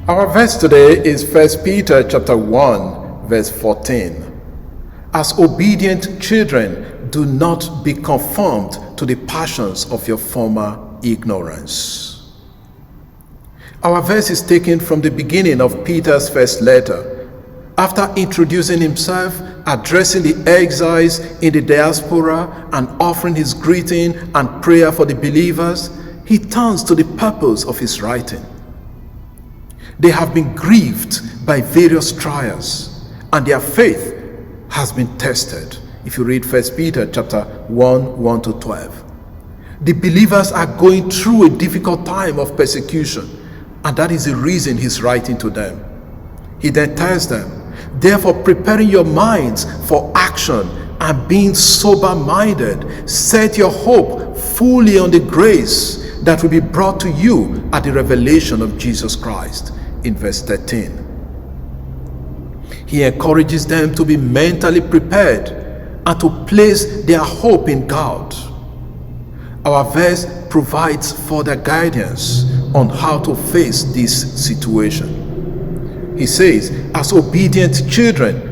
Our verse today is 1 Peter chapter 1, verse 14. As obedient children, do not be conformed to the passions of your former ignorance. Our verse is taken from the beginning of Peter's first letter. After introducing himself, addressing the exiles in the diaspora, and offering his greeting and prayer for the believers, he turns to the purpose of his writing. They have been grieved by various trials, and their faith has been tested. If you read 1 Peter chapter 1, 1 to 12. The believers are going through a difficult time of persecution, and that is the reason he's writing to them. He then tells them, therefore preparing your minds for action and being sober-minded, set your hope fully on the grace that will be brought to you at the revelation of Jesus Christ. In verse 13. He encourages them to be mentally prepared and to place their hope in God. Our verse provides further guidance on how to face this situation. He says, as obedient children,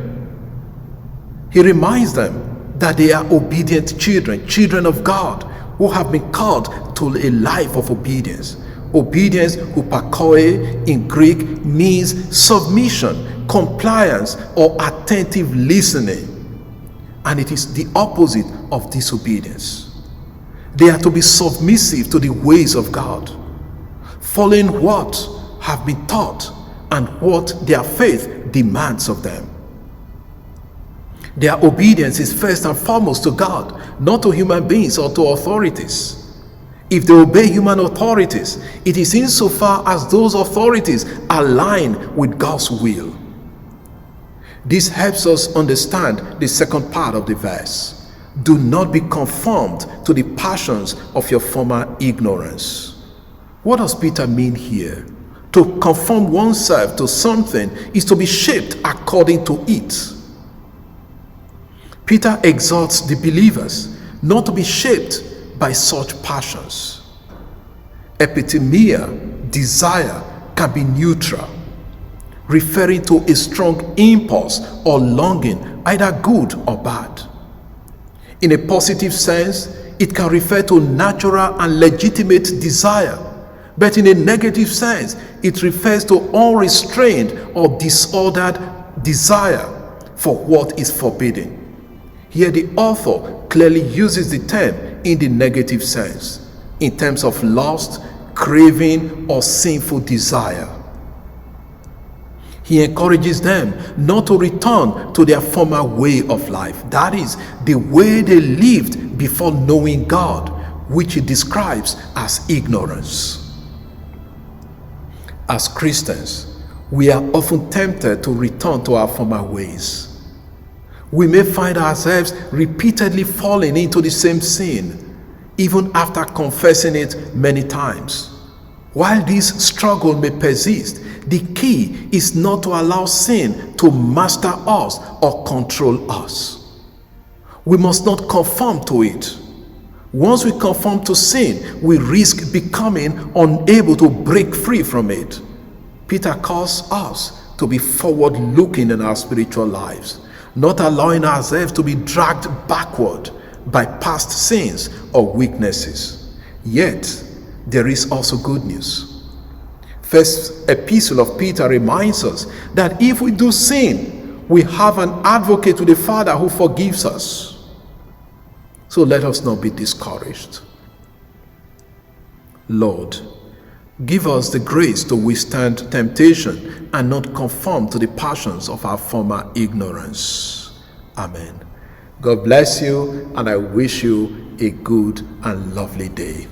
he reminds them that they are obedient children, children of God, who have been called to a life of obedience. Obedience, hupakoe in Greek, means submission, compliance, or attentive listening. And it is the opposite of disobedience. They are to be submissive to the ways of God, following what have been taught and what their faith demands of them. Their obedience is first and foremost to God, not to human beings or to authorities. If they obey human authorities, it is insofar as those authorities align with God's will. This helps us understand the second part of the verse. Do not be conformed to the passions of your former ignorance. What does Peter mean here? To conform oneself to something is to be shaped according to it. Peter exhorts the believers not to be shaped by such passions. Epithemia, desire, can be neutral, referring to a strong impulse or longing, either good or bad. In a positive sense, it can refer to natural and legitimate desire, but in a negative sense, it refers to unrestrained or disordered desire for what is forbidden. Here the author clearly uses the term in the negative sense, in terms of lust, craving, or sinful desire. He encourages them not to return to their former way of life, that is, the way they lived before knowing God, which he describes as ignorance. As Christians, we are often tempted to return to our former ways. We may find ourselves repeatedly falling into the same sin, even after confessing it many times. While this struggle may persist, the key is not to allow sin to master us or control us. We must not conform to it. Once we conform to sin, we risk becoming unable to break free from it. Peter calls us to be forward-looking in our spiritual lives, not allowing ourselves to be dragged backward by past sins or weaknesses. Yet, there is also good news. First epistle of Peter reminds us that if we do sin, we have an advocate with the Father who forgives us. So let us not be discouraged. Lord, give us the grace to withstand temptation and not conform to the passions of our former ignorance. Amen. God bless you, and I wish you a good and lovely day.